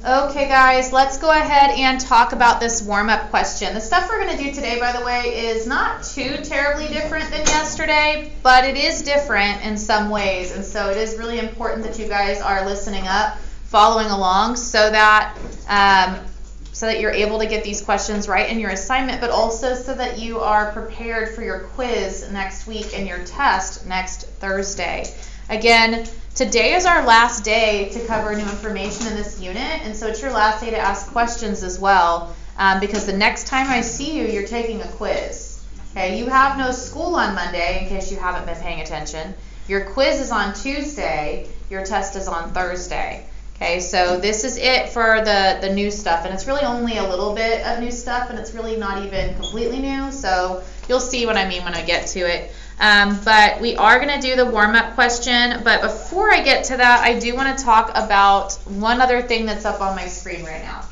Okay guys, let's go ahead and talk about this warm-up question. The stuff we're going to do today, by the way, is not too terribly different than yesterday, but it is different in some ways, and so it is really important that you guys are listening up, following along, so that you're able to get these questions right in your assignment, but also so that you are prepared for your quiz next week and your test next Thursday. Again, today is our last day to cover new information in this unit, and so it's your last day to ask questions as well, because the next time I see you, you're taking a quiz. Okay, you have no school on Monday, in case you haven't been paying attention. Your quiz is on Tuesday, your test is on Thursday. Okay, so this is it for the new stuff, and it's really only a little bit of new stuff, and it's really not even completely new, so you'll see what I mean when I get to it. But we are going to do the warm-up question, but before I get to that, I do want to talk about one other thing that's up on my screen right now.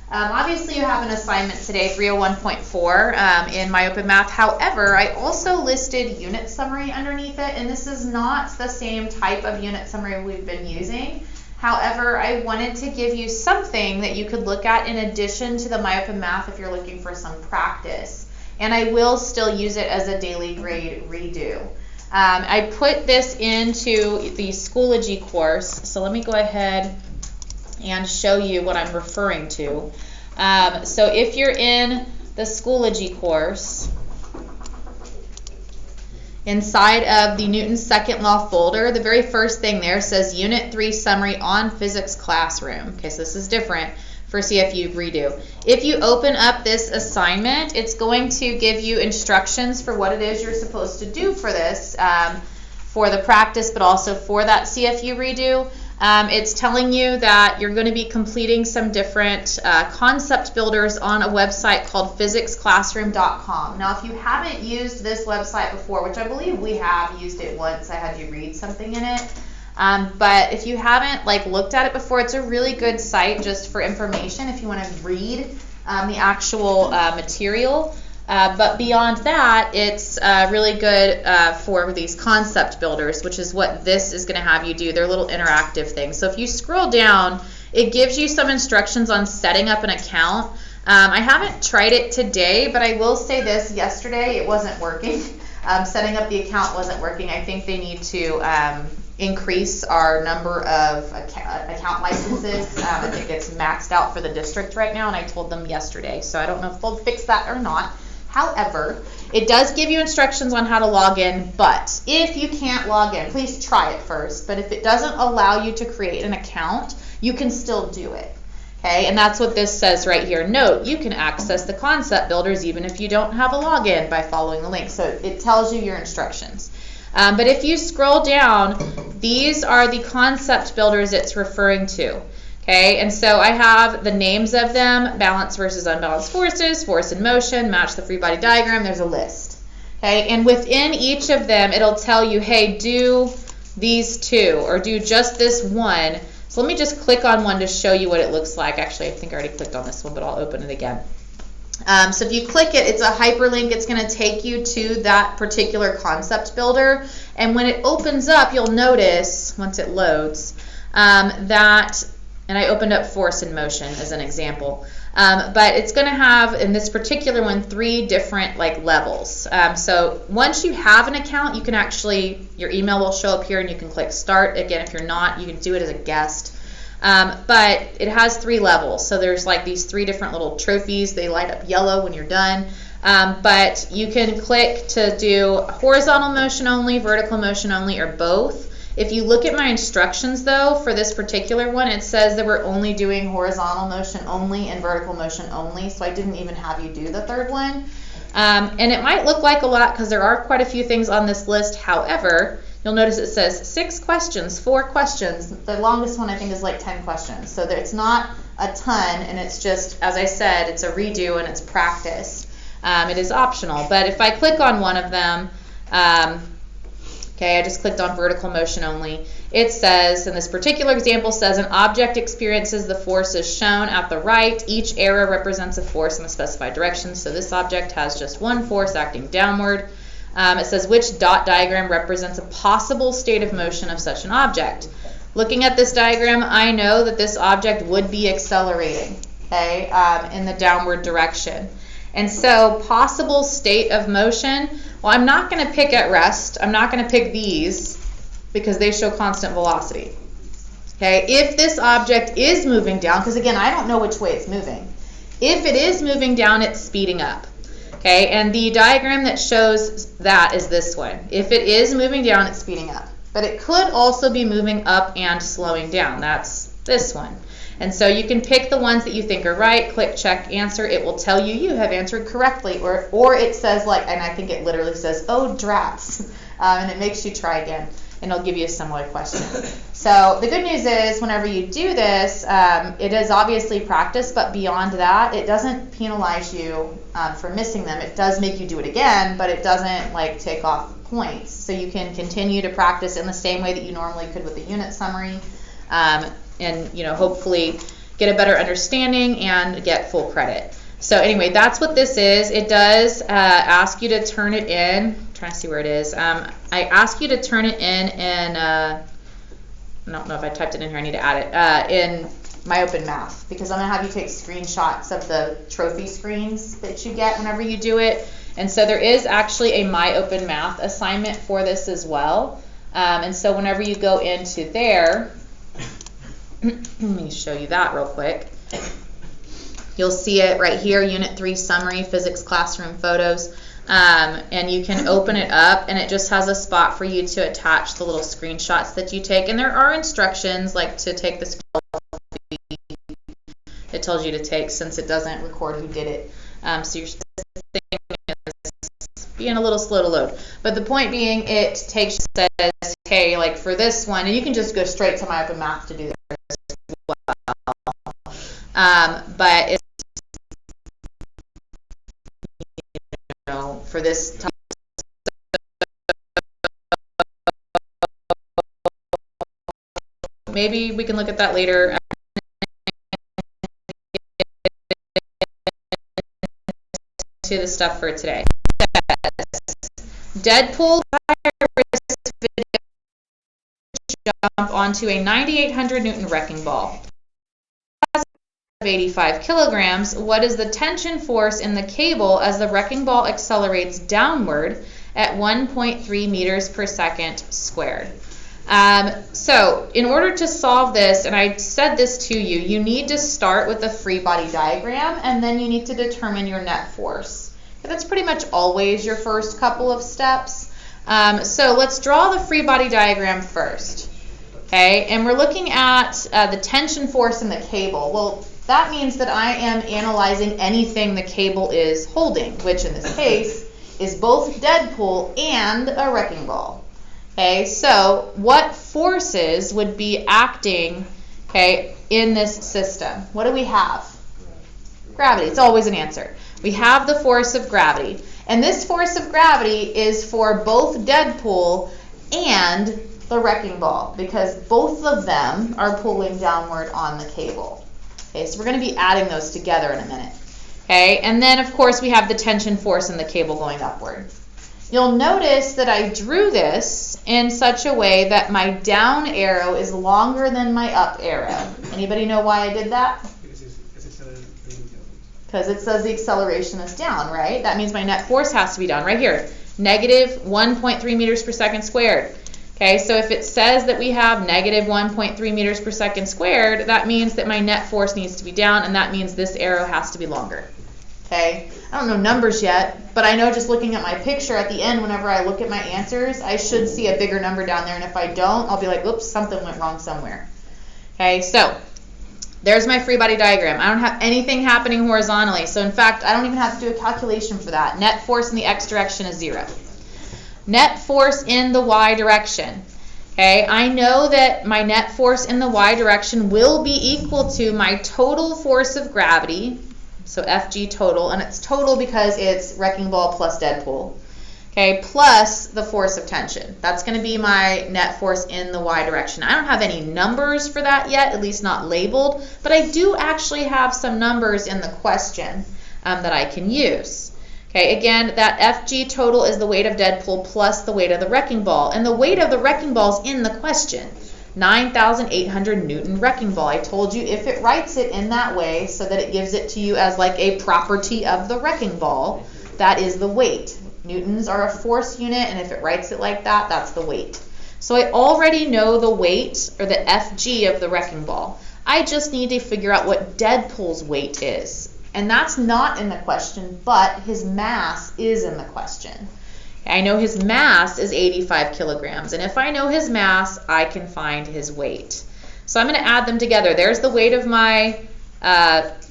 Obviously, you have an assignment today, 301.4 in MyOpenMath. However, I also listed unit summary underneath it, and this is not the same type of unit summary we've been using. However, I wanted to give you something that you could look at in addition to the MyOpenMath if you're looking for some practice. And I will still use it as a daily grade redo. I put this into the Schoology course, so let me go ahead and show you what I'm referring to. So if you're in the Schoology course, inside of the Newton's Second Law folder, the very first thing there says Unit 3 Summary on Physics Classroom. Okay, so this is different for CFU redo. If you open up this assignment, it's going to give you instructions for what it is you're supposed to do for this, for the practice, but also for that CFU redo. It's telling you that you're going to be completing some different concept builders on a website called physicsclassroom.com. Now, if you haven't used this website before, which I believe we have used it once, I had you read something in it. But if you haven't looked at it before, it's a really good site just for information if you want to read the actual material. But beyond that, it's really good for these concept builders, which is what this is going to have you do. They're little interactive things. So if you scroll down, it gives you some instructions on setting up an account. I haven't tried it today, but I will say this: yesterday it wasn't working. Setting up the account wasn't working. I think they need to increase our number of account licenses. I think it's maxed out for the district right now, and I told them yesterday, so I don't know if they'll fix that or not. However, it does give you instructions on how to log in, but if you can't log in, please try it first. But if it doesn't allow you to create an account, you can still do it. Okay, and that's what this says right here. Note, you can access the concept builders even if you don't have a login by following the link. So it tells you your instructions. But if you scroll down, these are the concept builders it's referring to. Okay, and so I have the names of them: balance versus unbalanced forces, force and motion, match the free body diagram. There's a list. Okay, and within each of them, it'll tell you, hey, do these two, or do just this one. So let me just click on one to show you what it looks like. Actually, I think I already clicked on this one, but I'll open it again. So if you click it, it's a hyperlink. It's going to take you to that particular concept builder. And when it opens up, you'll notice, once it loads, that, and I opened up force and motion as an example, but it's going to have, in this particular one, 3 different levels. So once you have an account, you can actually, your email will show up here and you can click start. Again, if you're not, you can do it as a guest. But it has 3 levels. So there's these 3 different little trophies. They light up yellow when you're done. But you can click to do horizontal motion only, vertical motion only, or both. If you look at my instructions, though, for this particular one, it says that we're only doing horizontal motion only and vertical motion only, so I didn't even have you do the third one. And it might look like a lot because there are quite a few things on this list. However, you'll notice it says 6 questions, 4 questions. The longest one, I think, is 10 questions. So it's not a ton, and it's just, as I said, it's a redo and it's practice. It is optional. But if I click on one of them, okay, I just clicked on vertical motion only. It says, in this particular example, says an object experiences the forces shown at the right. Each arrow represents a force in a specified direction. So this object has just one force acting downward. It says which dot diagram represents a possible state of motion of such an object. Looking at this diagram, I know that this object would be accelerating, okay, in the downward direction. And so possible state of motion, well, I'm not going to pick at rest. I'm not going to pick these because they show constant velocity. Okay, if this object is moving down, because again, I don't know which way it's moving. If it is moving down, it's speeding up. Okay, and the diagram that shows that is this one. If it is moving down, it's speeding up. But it could also be moving up and slowing down. That's this one. And so you can pick the ones that you think are right, click check answer. It will tell you you have answered correctly. Or it says like, and I think it literally says, oh, drats. And it makes you try again. And it'll give you a similar question. So the good news is whenever you do this, it is obviously practice, but beyond that, it doesn't penalize you for missing them. It does make you do it again, but it doesn't like take off points. So you can continue to practice in the same way that you normally could with the unit summary, and hopefully get a better understanding and get full credit. So anyway, that's what this is. It does ask you to turn it in. I'm trying to see where it is. I ask you to turn it in I don't know if I typed it in here. I need to add it in My Open Math, because I'm going to have you take screenshots of the trophy screens that you get whenever you do it. And so there is actually a My Open Math assignment for this as well. And so whenever you go into there, let me show you that real quick. You'll see it right here, Unit 3 Summary, Physics Classroom Photos. And you can open it up, and it just has a spot for you to attach the little screenshots that you take. And there are instructions like to take the selfie. It tells you to take, since it doesn't record who did it. So your thing is being a little slow to load. But the point being, it says, hey, like for this one, and you can just go straight to My Open Math to do this as well. But it's, for this time, maybe we can look at that later. To the stuff for today. Deadpool jump onto a 9,800 Newton wrecking ball. 85 kilograms. What is the tension force in the cable as the wrecking ball accelerates downward at 1.3 meters per second squared? So in order to solve this, and I said this to you, you need to start with the free body diagram, and then you need to determine your net force. That's pretty much always your first couple of steps. So let's draw the free body diagram first. Okay, and we're looking at the tension force in the cable. Well, that means that I am analyzing anything the cable is holding, which in this case is both Deadpool and a wrecking ball. Okay, so what forces would be acting, okay, in this system? What do we have? Gravity. It's always an answer. We have the force of gravity. And this force of gravity is for both Deadpool and the wrecking ball, because both of them are pulling downward on the cable. Okay, so we're going to be adding those together in a minute. Okay, and then of course we have the tension force in the cable going upward. You'll notice that I drew this in such a way that my down arrow is longer than my up arrow. Anybody know why I did that? Because it says the acceleration is down, right? That means my net force has to be down right here. Negative 1.3 meters per second squared. Okay, so if it says that we have negative 1.3 meters per second squared, that means that my net force needs to be down, and that means this arrow has to be longer. Okay, I don't know numbers yet, but I know just looking at my picture at the end, whenever I look at my answers, I should see a bigger number down there, and if I don't, I'll be like, oops, something went wrong somewhere. Okay, so there's my free body diagram. I don't have anything happening horizontally, so in fact, I don't even have to do a calculation for that. Net force in the x direction is 0. Net force in the y direction. Okay, I know that my net force in the y direction will be equal to my total force of gravity, so Fg total, and it's total because it's wrecking ball plus Deadpool, okay, plus the force of tension. That's going to be my net force in the y direction. I don't have any numbers for that yet, at least not labeled, but I do actually have some numbers in the question that I can use. Okay, again, that Fg total is the weight of Deadpool plus the weight of the wrecking ball. And the weight of the wrecking ball is in the question. 9,800 Newton wrecking ball. I told you if it writes it in that way so that it gives it to you as like a property of the wrecking ball, that is the weight. Newtons are a force unit, and if it writes it like that, that's the weight. So I already know the weight, or the FG of the wrecking ball. I just need to figure out what Deadpool's weight is. And that's not in the question, but his mass is in the question. I know his mass is 85 kilograms, and if I know his mass, I can find his weight. So I'm going to add them together. There's the weight of my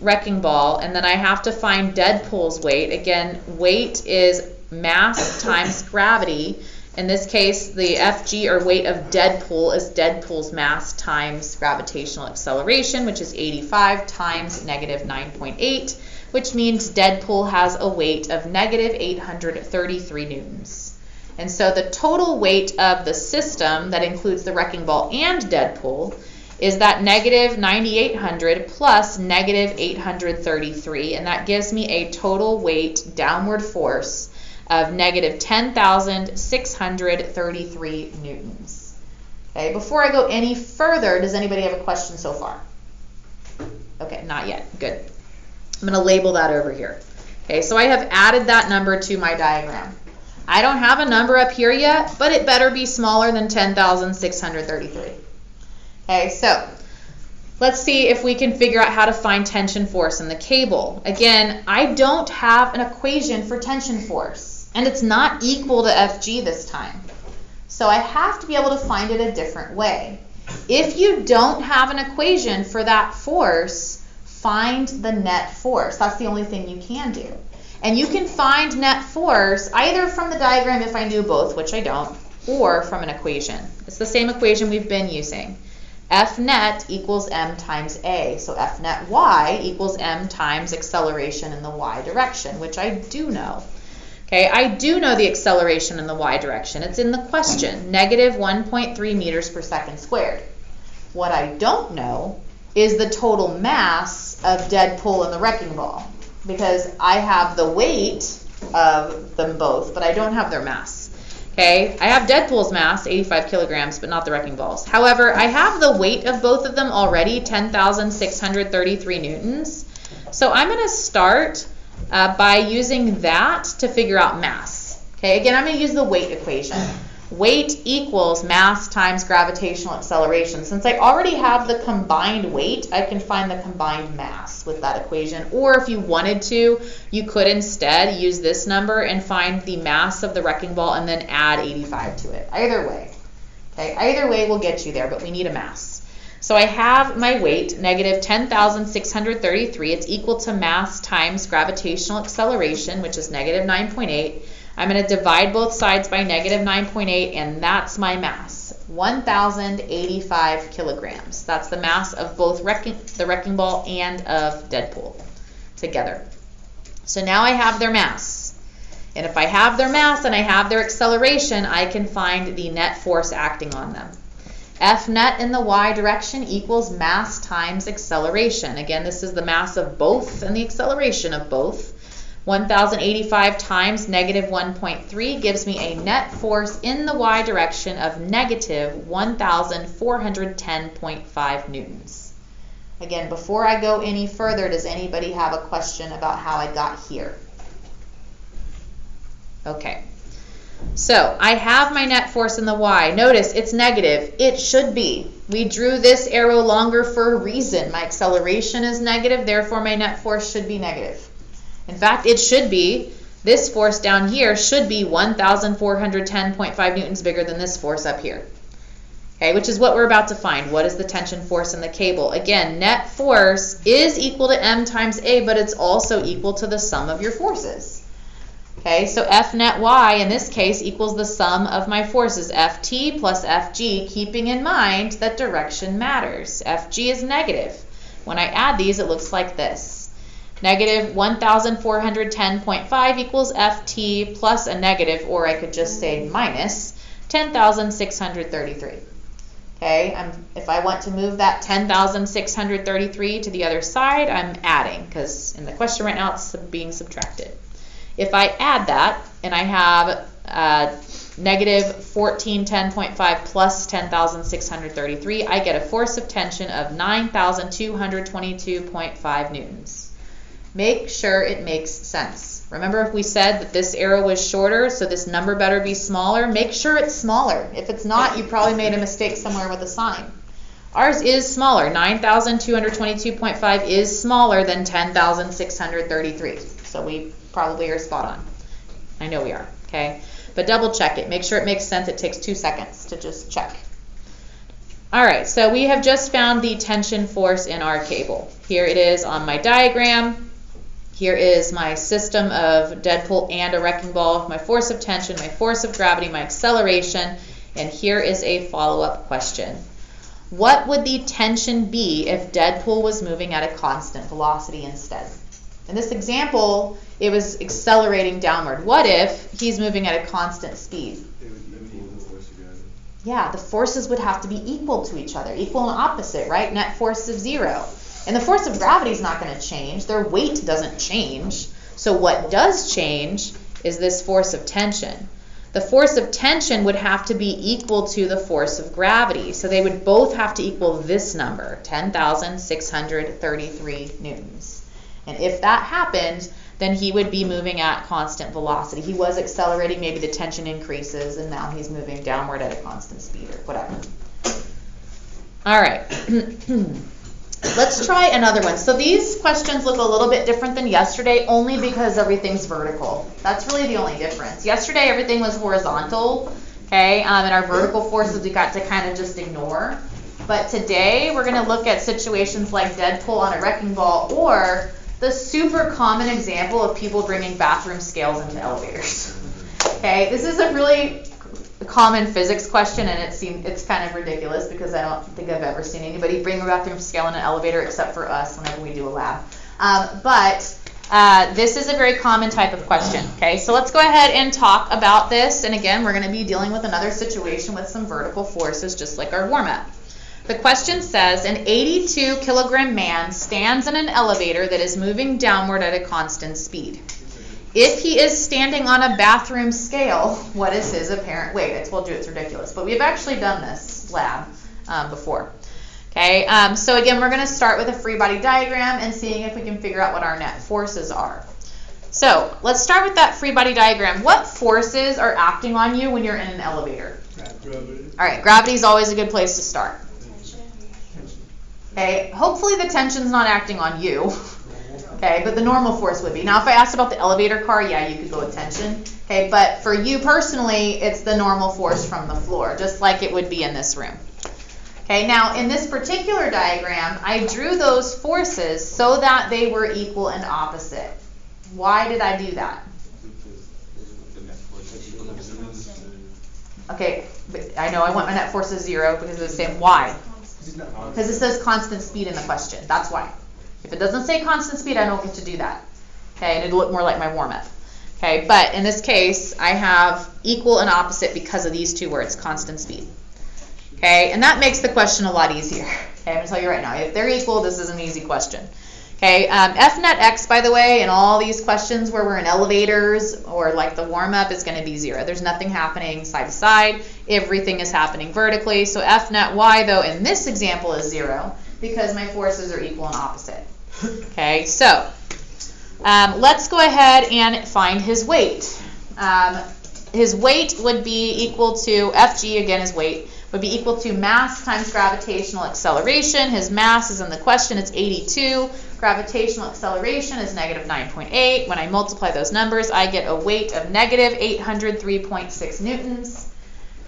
wrecking ball, and then I have to find Deadpool's weight. Again, weight is mass times gravity. In this case, the FG, or weight of Deadpool, is Deadpool's mass times gravitational acceleration, which is 85 times negative 9.8. which means Deadpool has a weight of negative 833 newtons. And so the total weight of the system, that includes the wrecking ball and Deadpool, is that negative 9,800 plus negative 833, and that gives me a total weight downward force of negative 10,633 newtons. Okay, before I go any further, does anybody have a question so far? Okay, not yet. Good. I'm going to label that over here. Okay, so I have added that number to my diagram. I don't have a number up here yet, but it better be smaller than 10,633. Okay, so let's see if we can figure out how to find tension force in the cable. Again, I don't have an equation for tension force, and it's not equal to FG this time. So I have to be able to find it a different way. If you don't have an equation for that force, find the net force. That's the only thing you can do. And you can find net force either from the diagram if I knew both, which I don't, or from an equation. It's the same equation we've been using. F net equals m times a. So F net y equals m times acceleration in the y direction, which I do know. Okay, I do know the acceleration in the y direction. It's in the question, negative 1.3 meters per second squared. What I don't know is the total mass of Deadpool and the wrecking ball, because I have the weight of them both, but I don't have their mass. Okay, I have Deadpool's mass, 85 kilograms, but not the wrecking ball's. However, I have the weight of both of them already, 10,633 newtons. So I'm going to start by using that to figure out mass. Okay, again, I'm going to use the weight equation. Weight equals mass times gravitational acceleration. Since I already have the combined weight, I can find the combined mass with that equation. Or if you wanted to, you could instead use this number and find the mass of the wrecking ball and then add 85 to it. Either way. Okay, either way will get you there, but we need a mass. So I have my weight, negative 10,633. It's equal to mass times gravitational acceleration, which is negative 9.8. I'm going to divide both sides by negative 9.8, and that's my mass, 1,085 kilograms. That's the mass of both the wrecking ball and of Deadpool together. So now I have their mass. And if I have their mass and I have their acceleration, I can find the net force acting on them. F net in the y direction equals mass times acceleration. Again, this is the mass of both and the acceleration of both. 1,085 times negative 1.3 gives me a net force in the y direction of negative 1,410.5 newtons. Again, before I go any further, does anybody have a question about how I got here? Okay. So I have my net force in the y. Notice it's negative. It should be. We drew this arrow longer for a reason. My acceleration is negative, therefore my net force should be negative. In fact, it should be, this force down here should be 1,410.5 newtons bigger than this force up here. Okay, which is what we're about to find. What is the tension force in the cable? Again, net force is equal to m times a, but it's also equal to the sum of your forces. Okay, so F net y in this case equals the sum of my forces, Ft plus Fg, keeping in mind that direction matters. Fg is negative. When I add these, it looks like this. Negative 1,410.5 equals Ft plus a negative, or I could just say minus, 10,633. Okay, if I want to move that 10,633 to the other side, I'm adding, because in the question right now it's being subtracted. If I add that, and I have negative 1410.5 plus 10,633, I get a force of tension of 9,222.5 newtons. Make sure it makes sense. Remember, if we said that this arrow was shorter, so this number better be smaller, make sure it's smaller. If it's not, you probably made a mistake somewhere with a sign. Ours is smaller. 9,222.5 is smaller than 10,633. So we probably are spot on. I know we are, okay? But double check it. Make sure it makes sense. It takes 2 seconds to just check. All right, so we have just found the tension force in our cable. Here it is on my diagram. Here is my system of dead pull and a wrecking ball, my force of tension, my force of gravity, my acceleration, and here is a follow-up question. What would the tension be if dead pull was moving at a constant velocity instead? In this example, it was accelerating downward. What if he's moving at a constant speed? Yeah, the forces would have to be equal to each other, equal and opposite, right? Net force of 0. And the force of gravity is not going to change. Their weight doesn't change. So what does change is this force of tension. The force of tension would have to be equal to the force of gravity. So they would both have to equal this number, 10,633 newtons. And if that happened, then he would be moving at constant velocity. He was accelerating, maybe the tension increases, and now he's moving downward at a constant speed or whatever. All right. Let's try another one. So these questions look a little bit different than yesterday only because everything's vertical. That's really the only difference. Yesterday everything was horizontal, okay, and our vertical forces we got to kind of just ignore. But today we're going to look at situations like dead pull on a wrecking ball or the super common example of people bringing bathroom scales into elevators. Okay, this is a really common physics question, and it's kind of ridiculous because I don't think I've ever seen anybody bring a bathroom scale in an elevator except for us whenever we do a lab. But this is a very common type of question. Okay, so let's go ahead and talk about this. And again, we're going to be dealing with another situation with some vertical forces, just like our warm-up. The question says, an 82 kilogram man stands in an elevator that is moving downward at a constant speed. If he is standing on a bathroom scale, what is his apparent weight? I told you it's ridiculous, but we've actually done this lab before. Okay, so again, we're going to start with a free body diagram and seeing if we can figure out what our net forces are. So let's start with that free body diagram. What forces are acting on you when you're in an elevator? Gravity. All right, gravity is always a good place to start. Okay, hopefully the tension's not acting on you. Okay, but the normal force would be. Now, if I asked about the elevator car, yeah, you could go with tension. Okay, but for you personally, it's the normal force from the floor, just like it would be in this room. Okay, now in this particular diagram, I drew those forces so that they were equal and opposite. Why did I do that? Okay, I know I want my net force is 0 because it's the same. Why? Because it says constant speed in the question. That's why. If it doesn't say constant speed, I don't get to do that. Okay, and it'll look more like my warm-up. Okay, but in this case, I have equal and opposite because of these two words, constant speed. Okay, and that makes the question a lot easier. Okay, I'm going to tell you right now, if they're equal, this is an easy question. Okay, F net x, by the way, in all these questions where we're in elevators or like the warm-up is going to be 0. There's nothing happening side to side. Everything is happening vertically. So F net y, though, in this example is 0 because my forces are equal and opposite. Okay, so let's go ahead and find his weight. His weight would be equal to, Fg, again, his weight, would be equal to mass times gravitational acceleration. His mass is in the question, it's 82. Gravitational acceleration is negative 9.8. When I multiply those numbers, I get a weight of negative 803.6 newtons.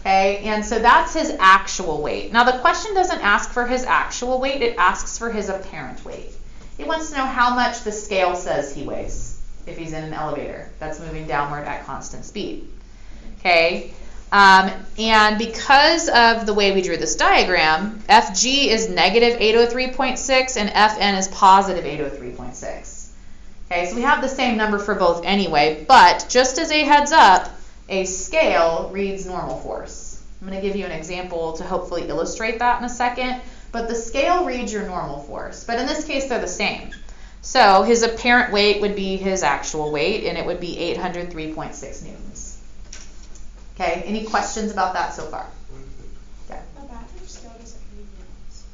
Okay, and so that's his actual weight. Now the question doesn't ask for his actual weight, it asks for his apparent weight. It wants to know how much the scale says he weighs if he's in an elevator that's moving downward at constant speed. Okay, and because of the way we drew this diagram, Fg is negative 803.6 and Fn is positive 803.6. Okay, so we have the same number for both anyway, but just as a heads up, a scale reads normal force. I'm going to give you an example to hopefully illustrate that in a second, but the scale reads your normal force, but in this case they're the same. So his apparent weight would be his actual weight, and it would be 803.6 newtons. Okay, any questions about that so far? Okay. A bathroom scale doesn't read newtons.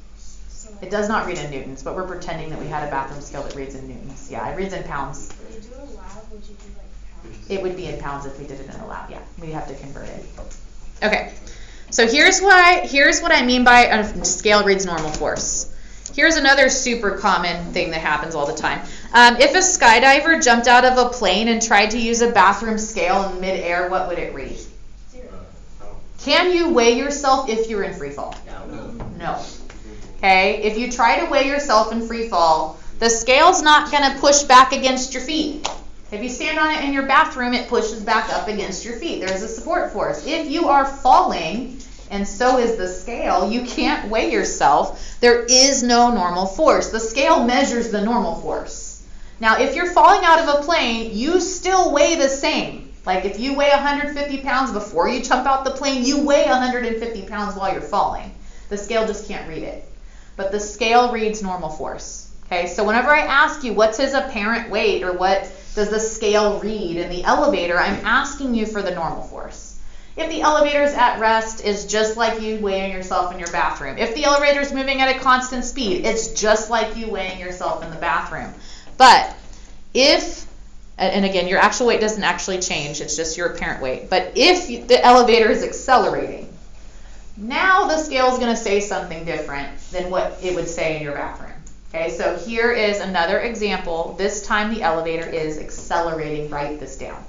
So It does not read in newtons, but we're pretending that we had a bathroom scale that reads in newtons. Yeah, it reads in pounds. When you do a lab, would you do like pounds? It would be in pounds if we did it in a lab, yeah. We'd have to convert it. Okay, so here's what I mean by a scale reads normal force. Here's another super common thing that happens all the time. If a skydiver jumped out of a plane and tried to use a bathroom scale in midair, what would it read? 0. Can you weigh yourself if you're in free fall? No. Okay, if you try to weigh yourself in free fall, the scale's not going to push back against your feet. If you stand on it in your bathroom, it pushes back up against your feet. There's a support force. If you are falling, and so is the scale, you can't weigh yourself. There is no normal force. The scale measures the normal force. Now, if you're falling out of a plane, you still weigh the same. Like if you weigh 150 pounds before you jump out the plane, you weigh 150 pounds while you're falling. The scale just can't read it. But the scale reads normal force. Okay, so whenever I ask you what's his apparent weight or what does the scale read in the elevator, I'm asking you for the normal force. If the elevator's at rest, it's just like you weighing yourself in your bathroom. If the elevator's moving at a constant speed, it's just like you weighing yourself in the bathroom. But if, and again, your actual weight doesn't actually change, it's just your apparent weight. But if the elevator is accelerating, now the scale is going to say something different than what it would say in your bathroom. Okay, so here is another example. This time the elevator is accelerating. Write this down.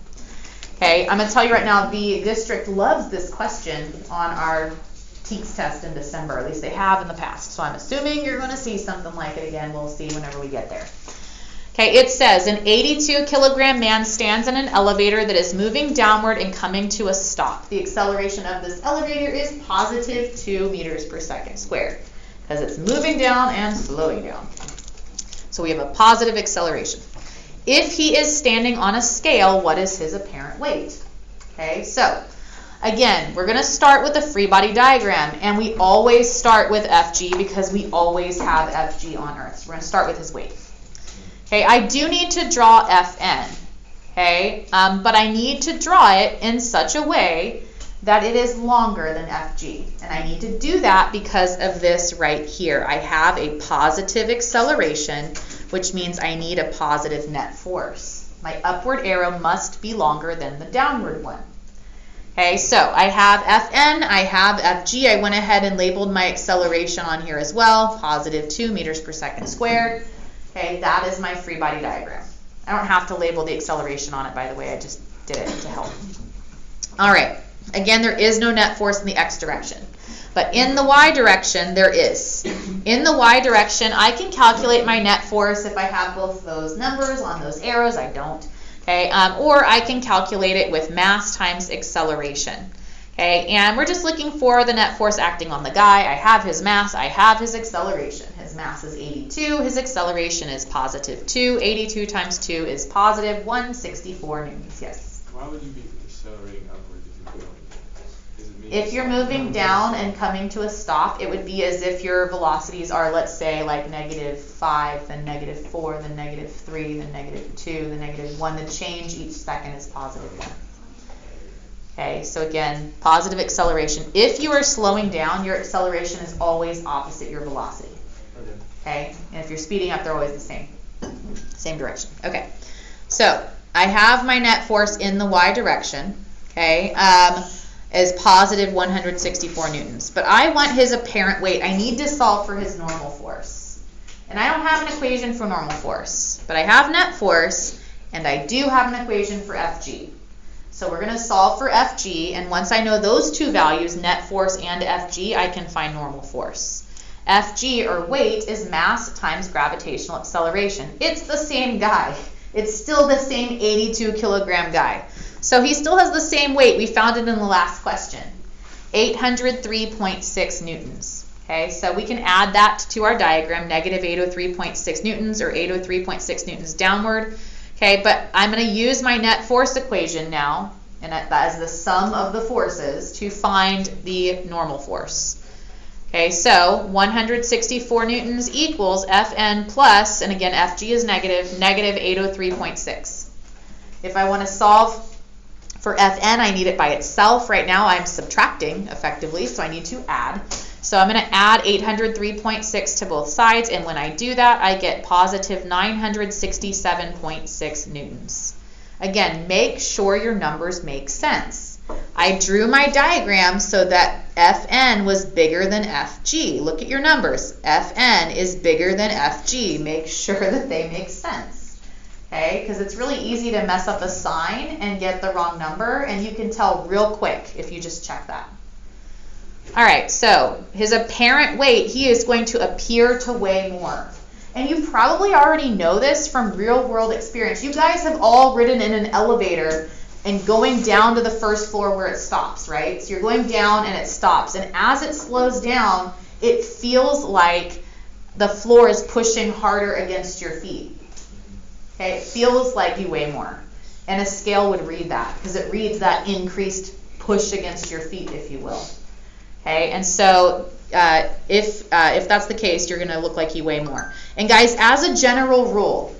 Okay, I'm going to tell you right now, the district loves this question on our TEKS test in December. At least they have in the past. So I'm assuming you're going to see something like it again. We'll see whenever we get there. Okay, it says an 82-kilogram man stands in an elevator that is moving downward and coming to a stop. The acceleration of this elevator is positive 2 meters per second squared because it's moving down and slowing down. So we have a positive acceleration. If he is standing on a scale, what is his apparent weight? Okay, so again, we're going to start with the free body diagram, and we always start with FG because we always have FG on Earth. So we're going to start with his weight. Okay, I do need to draw Fn, okay, but I need to draw it in such a way that it is longer than Fg. And I need to do that because of this right here. I have a positive acceleration, which means I need a positive net force. My upward arrow must be longer than the downward one. Okay, so I have Fn, I have Fg. I went ahead and labeled my acceleration on here as well, positive 2 meters per second squared. Okay, that is my free body diagram. I don't have to label the acceleration on it, by the way. I just did it to help. All right. Again, there is no net force in the x direction. But in the y direction, there is. In the y direction, I can calculate my net force if I have both those numbers on those arrows. I don't. Okay, or I can calculate it with mass times acceleration. Okay, and we're just looking for the net force acting on the guy. I have his mass, I have his acceleration. His mass is 82, his acceleration is positive 2. 82 times 2 is positive 164 newtons. Yes? Why would you be accelerating upwards if you're going? Does it mean If you're moving down and coming to a stop, it would be as if your velocities are, let's say, like -5, then -4, then -3, then -2, then -1. The change each second is positive 1. Okay, so again, positive acceleration. If you are slowing down, your acceleration is always opposite your velocity. Okay, and if you're speeding up, they're always the same direction. Okay, so I have my net force in the y direction, okay, is positive 164 newtons. But I want his apparent weight. I need to solve for his normal force. And I don't have an equation for normal force, but I have net force, and I do have an equation for Fg. So we're going to solve for Fg, and once I know those two values, net force and Fg, I can find normal force. Fg, or weight, is mass times gravitational acceleration. It's the same guy. It's still the same 82 kilogram guy. So he still has the same weight. We found it in the last question. 803.6 newtons. Okay, so we can add that to our diagram, negative 803.6 newtons, or 803.6 newtons downward. Okay, but I'm going to use my net force equation now, and that is the sum of the forces, to find the normal force. Okay, so 164 newtons equals Fn plus, and again, Fg is negative 803.6. If I want to solve For Fn, I need it by itself. Right now, I'm subtracting effectively, so I need to add. So I'm going to add 803.6 to both sides, and when I do that, I get positive 967.6 newtons. Again, make sure your numbers make sense. I drew my diagram so that Fn was bigger than Fg. Look at your numbers. Fn is bigger than Fg. Make sure that they make sense. Okay, because it's really easy to mess up a sign and get the wrong number, and you can tell real quick if you just check that. All right, so his apparent weight, he is going to appear to weigh more. And you probably already know this from real world experience. You guys have all ridden in an elevator and going down to the first floor where it stops, right? So you're going down and it stops. And as it slows down, it feels like the floor is pushing harder against your feet. Okay, it feels like you weigh more. And a scale would read that because it reads that increased push against your feet, if you will. Okay, and so if that's the case, you're going to look like you weigh more. And guys, as a general rule,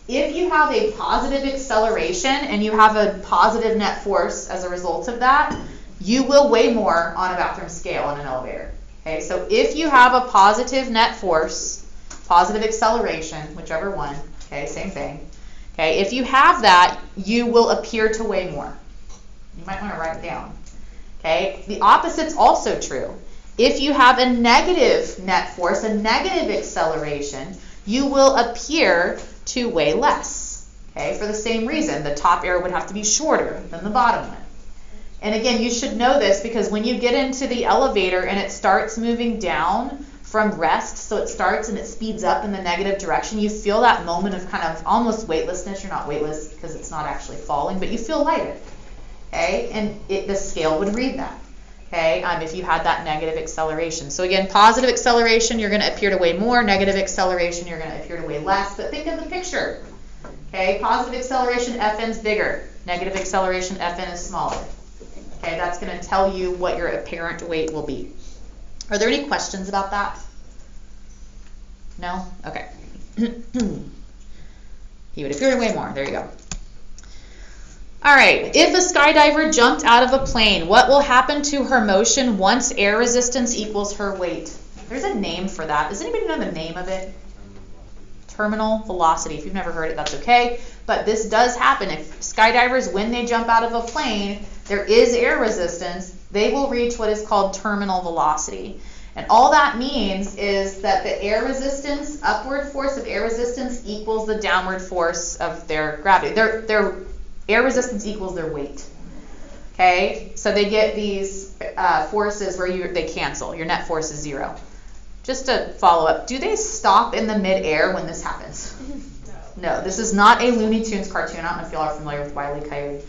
if you have a positive acceleration and you have a positive net force as a result of that, you will weigh more on a bathroom scale in an elevator. Okay, so if you have a positive net force, positive acceleration, whichever one, okay, same thing. Okay, if you have that, you will appear to weigh more. You might want to write it down. Okay, the opposite's also true. If you have a negative net force, a negative acceleration, you will appear to weigh less. Okay, for the same reason, the top arrow would have to be shorter than the bottom one. And again, you should know this because when you get into the elevator and it starts moving down from rest, so it starts and it speeds up in the negative direction, you feel that moment of kind of almost weightlessness. You're not weightless because it's not actually falling, but you feel lighter. Okay, and the scale would read that. Okay, if you had that negative acceleration. So again, positive acceleration, you're going to appear to weigh more. Negative acceleration, you're going to appear to weigh less. But think of the picture. Okay, positive acceleration, Fn's bigger. Negative acceleration, Fn is smaller. Okay, that's going to tell you what your apparent weight will be. Are there any questions about that? No? Okay. He would appear to weigh more. There you go. All right, if a skydiver jumped out of a plane, what will happen to her motion once air resistance equals her weight? There's a name for that. Does anybody know the name of it? Terminal velocity. If you've never heard it, that's okay. But this does happen. If skydivers, when they jump out of a plane, there is air resistance, they will reach what is called terminal velocity. And all that means is that the air resistance, upward force of air resistance equals the downward force of their gravity. Their air resistance equals their weight. Okay, so they get these forces where they cancel. Your net force is 0. Just to follow up, do they stop in the mid-air when this happens? No, this is not a Looney Tunes cartoon. I don't know if y'all are familiar with Wile E. Coyote.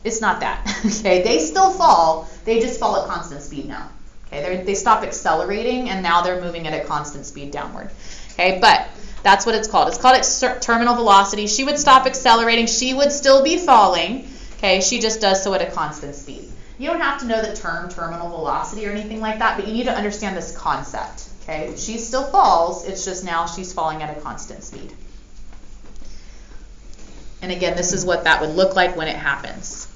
It's not that. Okay, they still fall. They just fall at constant speed now. Okay, they stop accelerating and now they're moving at a constant speed downward. Okay, but that's what it's called. It's called terminal velocity. She would stop accelerating. She would still be falling. Okay, she just does so at a constant speed. You don't have to know the term terminal velocity or anything like that, but you need to understand this concept. Okay, she still falls. It's just now she's falling at a constant speed. And again, this is what that would look like when it happens.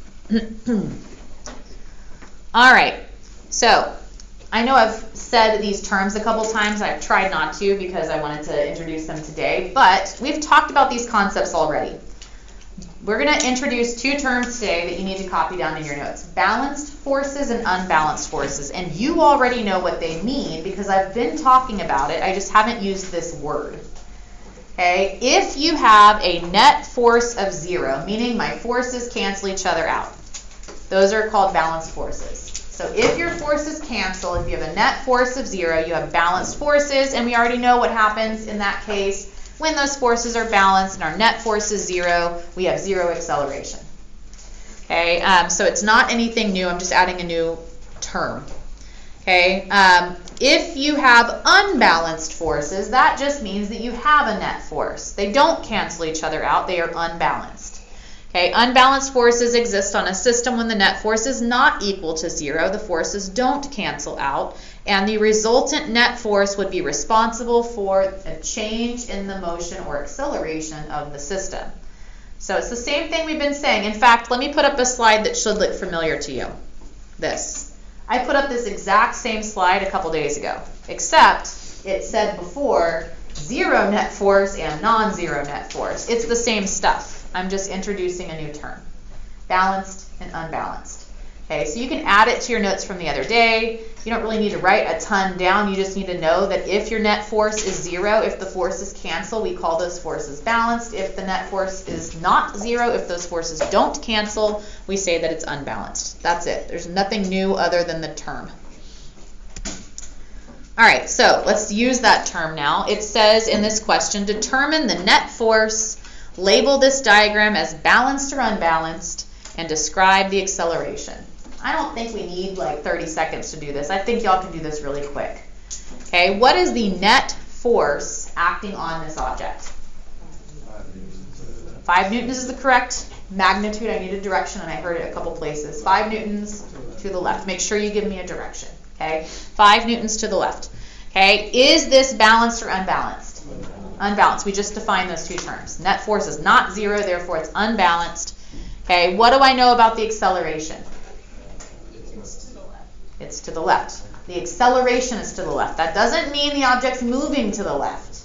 All right, so I know I've said these terms a couple times. I've tried not to because I wanted to introduce them today, but we've talked about these concepts already. We're going to introduce 2 terms today that you need to copy down in your notes. Balanced forces and unbalanced forces. And you already know what they mean because I've been talking about it. I just haven't used this word. Okay, if you have a net force of 0, meaning my forces cancel each other out, those are called balanced forces. So if your forces cancel, if you have a net force of 0, you have balanced forces, and we already know what happens in that case. When those forces are balanced and our net force is 0, we have 0 acceleration. Okay, so it's not anything new. I'm just adding a new term. Okay, if you have unbalanced forces, that just means that you have a net force. They don't cancel each other out. They are unbalanced. Okay, unbalanced forces exist on a system when the net force is not equal to 0. The forces don't cancel out, and the resultant net force would be responsible for a change in the motion or acceleration of the system. So it's the same thing we've been saying. In fact, let me put up a slide that should look familiar to you. This. I put up this exact same slide a couple days ago, except it said before zero net force and non-zero net force. It's the same stuff. I'm just introducing a new term. Balanced and unbalanced. Okay, so you can add it to your notes from the other day. You don't really need to write a ton down. You just need to know that if your net force is zero, if the forces cancel, we call those forces balanced. If the net force is not zero, if those forces don't cancel, we say that it's unbalanced. That's it. There's nothing new other than the term. All right, so let's use that term now. It says in this question, determine the net force, label this diagram as balanced or unbalanced, and describe the acceleration. I don't think we need like 30 seconds to do this. I think y'all can do this really quick. Okay, what is the net force acting on this object? 5 newtons is the correct magnitude. I needed direction and I heard it a couple places. 5 newtons to the left. Make sure you give me a direction. Okay, 5 newtons to the left. Okay, is this balanced or unbalanced? Unbalanced. We just defined those two terms. Net force is not zero, therefore it's unbalanced. Okay, what do I know about the acceleration? It's to the left. It's to the left. The acceleration is to the left. That doesn't mean the object's moving to the left.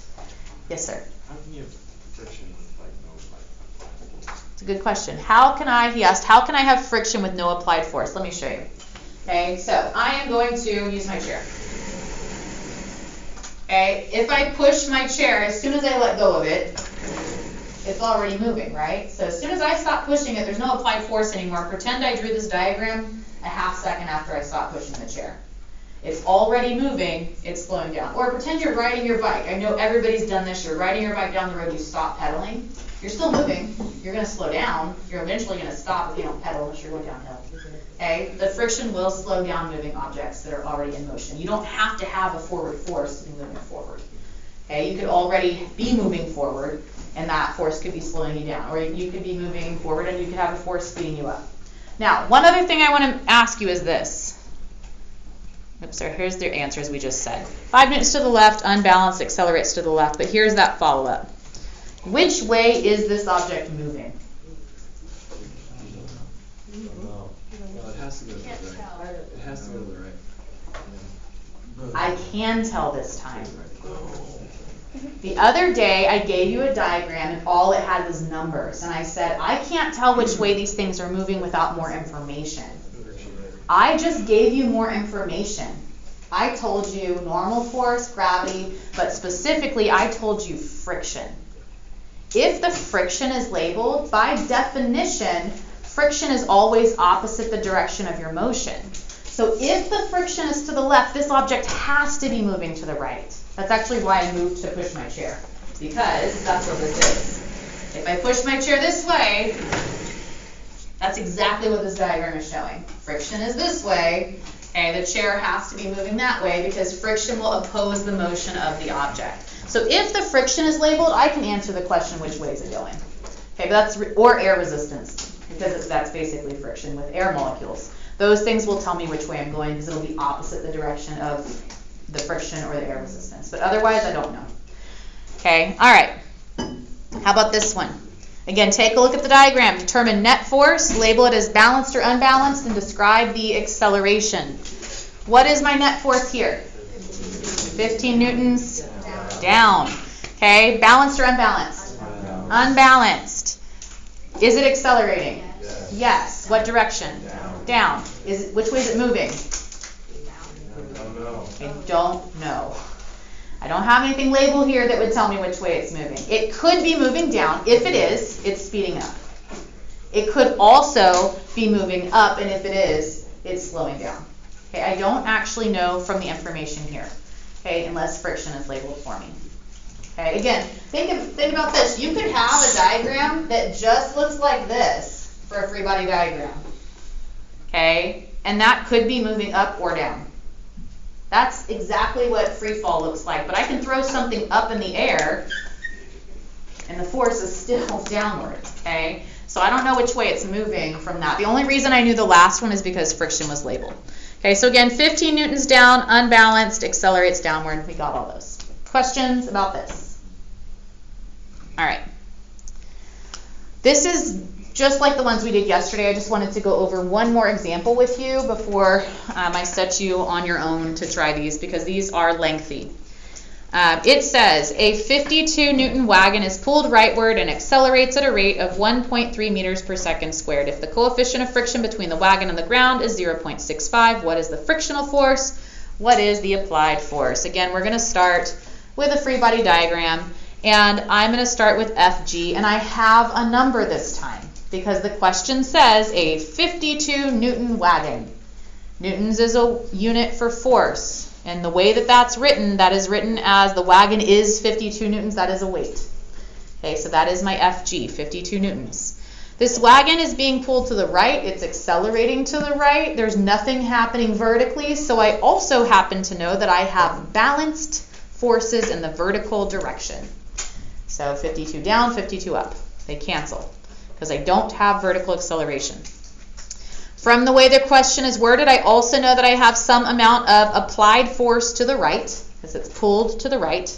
Yes, sir? How can you have friction with like no applied force? It's a good question. He asked, how can I have friction with no applied force? Let me show you. Okay, so I am going to use my chair. Okay, if I push my chair, as soon as I let go of it, it's already moving, right? So as soon as I stop pushing it, there's no applied force anymore. Pretend I drew this diagram a half second after I stopped pushing the chair. It's already moving, it's slowing down. Or pretend you're riding your bike. I know everybody's done this. You're riding your bike down the road, you stop pedaling. You're still moving. You're going to slow down. You're eventually going to stop if you don't pedal unless you're going downhill. Okay? The friction will slow down moving objects that are already in motion. You don't have to have a forward force to be moving forward. Okay? You could already be moving forward, and that force could be slowing you down. Or you could be moving forward and you could have a force speeding you up. Now, one other thing I want to ask you is this. Oops, sorry, here's the answers we just said. 5 newtons to the left, unbalanced, accelerates to the left. But here's that follow-up. Which way is this object moving? Well, it has to go to the Can't right. tell. It has to go to the right. I can tell this time. The other day I gave you a diagram and all it had was numbers. And I said, I can't tell which way these things are moving without more information. I just gave you more information. I told you normal force, gravity, but specifically I told you friction. If the friction is labeled, by definition, friction is always opposite the direction of your motion. So if the friction is to the left, this object has to be moving to the right. That's actually why I moved to push my chair, because that's what this is. If I push my chair this way, that's exactly what this diagram is showing. Friction is this way, okay, the chair has to be moving that way because friction will oppose the motion of the object. So if the friction is labeled, I can answer the question, which way is it going? Okay, but that's, or air resistance, because that's basically friction with air molecules. Those things will tell me which way I'm going because it'll be opposite the direction of the friction or the air resistance. But otherwise, I don't know. Okay, all right. How about this one? Again, take a look at the diagram. Determine net force, label it as balanced or unbalanced, and describe the acceleration. What is my net force here? 15 newtons down. Okay, balanced or unbalanced? Unbalanced. Is it accelerating? Yes. What direction? Down. Which way is it moving? I don't know. I don't have anything labeled here that would tell me which way it's moving. It could be moving down. If it is, it's speeding up. It could also be moving up, and if it is, it's slowing down. Okay, I don't actually know from the information here. Okay, unless friction is labeled for me. Okay, again, think about this. You could have a diagram that just looks like this for a free body diagram. Okay, and that could be moving up or down. That's exactly what free fall looks like. But I can throw something up in the air, and the force is still downward. Okay, so I don't know which way it's moving from that. The only reason I knew the last one is because friction was labeled. Okay, so again, 15 newtons down, unbalanced, accelerates downward. We got all those. Questions about this? All right. This is just like the ones we did yesterday. I just wanted to go over one more example with you before I set you on your own to try these, because these are lengthy. It says a 52 Newton wagon is pulled rightward and accelerates at a rate of 1.3 meters per second squared. If the coefficient of friction between the wagon and the ground is 0.65, what is the frictional force? What is the applied force? Again, we're going to start with a free body diagram, and I'm going to start with FG, and I have a number this time because the question says a 52 Newton wagon. Newtons is a unit for force. And the way that that's written, that is written as the wagon is 52 newtons, that is a weight. Okay, so that is my FG, 52 newtons. This wagon is being pulled to the right, it's accelerating to the right, there's nothing happening vertically, so I also happen to know that I have balanced forces in the vertical direction. So 52 down, 52 up, they cancel, because I don't have vertical acceleration. From the way the question is worded, I also know that I have some amount of applied force to the right, because it's pulled to the right.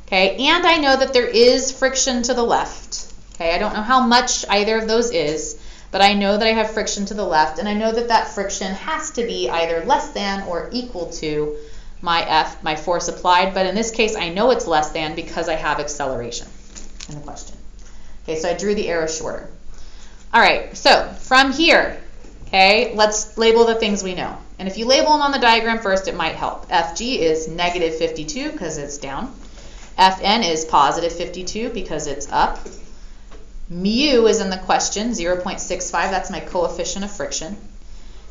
Okay, and I know that there is friction to the left. Okay, I don't know how much either of those is, but I know that I have friction to the left, and I know that that friction has to be either less than or equal to my force applied, but in this case I know it's less than because I have acceleration in the question. Okay, so I drew the arrow shorter. All right, so from here, okay, let's label the things we know. And if you label them on the diagram first, it might help. FG is negative 52 because it's down. Fn is positive 52 because it's up. Mu is in the question, 0.65. That's my coefficient of friction.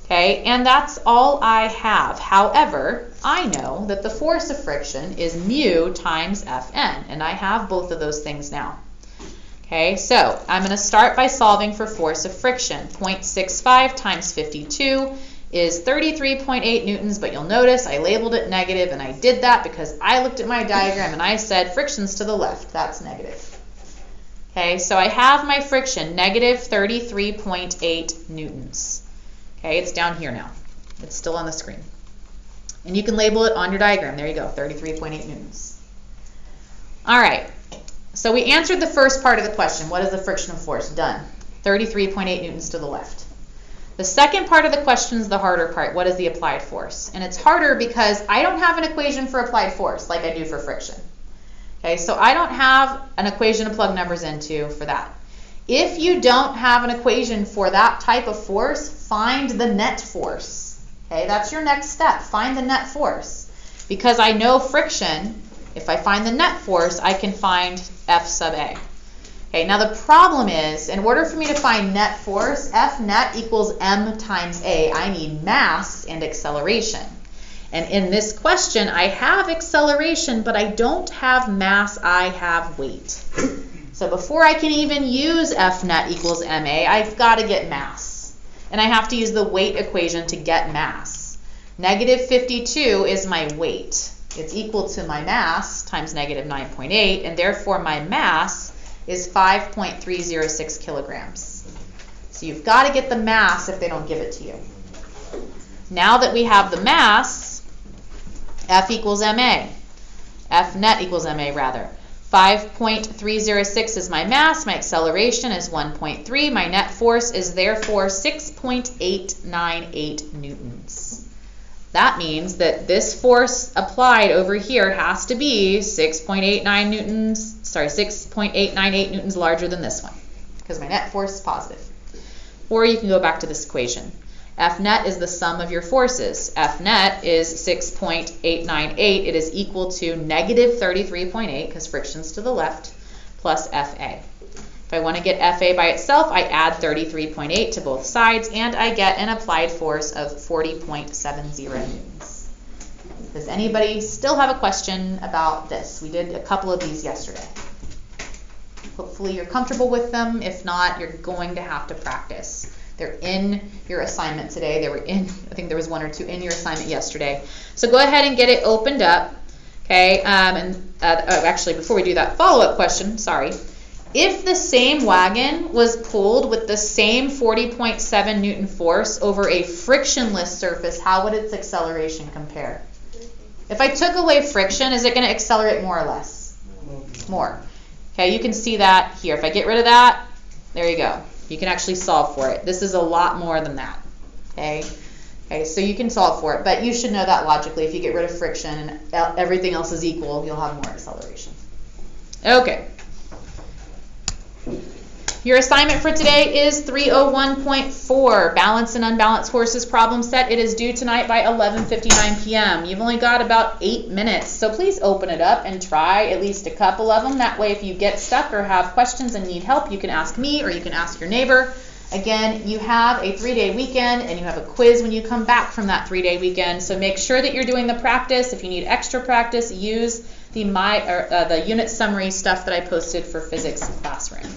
Okay, and that's all I have. However, I know that the force of friction is mu times Fn, and I have both of those things now. Okay, so I'm going to start by solving for force of friction. 0.65 times 52 is 33.8 newtons, but you'll notice I labeled it negative, and I did that because I looked at my diagram and I said friction's to the left. That's negative. Okay, so I have my friction, negative 33.8 newtons. Okay, it's down here now. It's still on the screen. And you can label it on your diagram. There you go, 33.8 newtons. All right. So we answered the first part of the question. What is the frictional force? Done. 33.8 newtons to the left. The second part of the question is the harder part. What is the applied force? And it's harder because I don't have an equation for applied force like I do for friction. Okay, so I don't have an equation to plug numbers into for that. If you don't have an equation for that type of force, find the net force. Okay, that's your next step. Find the net force. Because I know friction, if I find the net force, I can find F sub A. Okay, now the problem is, in order for me to find net force, F net equals M times A. I need mass and acceleration. And in this question, I have acceleration, but I don't have mass, I have weight. So before I can even use F net equals MA, I've got to get mass. And I have to use the weight equation to get mass. Negative 52 is my weight. It's equal to my mass times negative 9.8, and therefore my mass is 5.306 kilograms. So you've got to get the mass if they don't give it to you. Now that we have the mass, F equals MA. F net equals MA rather. 5.306 is my mass, my acceleration is 1.3, my net force is therefore 6.898 newtons. That means that this force applied over here has to be 6.898 newtons larger than this one, because my net force is positive. Or you can go back to this equation. F net is the sum of your forces. F net is 6.898. It is equal to negative 33.8, because friction's to the left, plus FA. If I want to get FA by itself, I add 33.8 to both sides, and I get an applied force of 40.70 newtons. Does anybody still have a question about this? We did a couple of these yesterday. Hopefully you're comfortable with them. If not, you're going to have to practice. They're in your assignment today. They were in, I think there was one or two in your assignment yesterday. So go ahead and get it opened up. Okay, actually, before we do that, follow-up question, sorry. If the same wagon was pulled with the same 40.7 Newton force over a frictionless surface, how would its acceleration compare? If I took away friction, is it going to accelerate more or less? More. Okay, you can see that here. If I get rid of that, There you go. You can actually solve for it. This is a lot more than that. Okay? Okay, so you can solve for it, but you should know that logically. If you get rid of friction and everything else is equal, you'll have more acceleration. Okay. Your assignment for today is 301.4, Balance and Unbalanced Horses problem set. It is due tonight by 11:59 p.m. You've only got about 8 minutes, so please open it up and try at least a couple of them. That way, if you get stuck or have questions and need help, you can ask me or you can ask your neighbor. Again, you have a 3-day weekend and you have a quiz when you come back from that 3-day weekend, so make sure that you're doing the practice. If you need extra practice, use the unit summary stuff that I posted for Physics Classroom.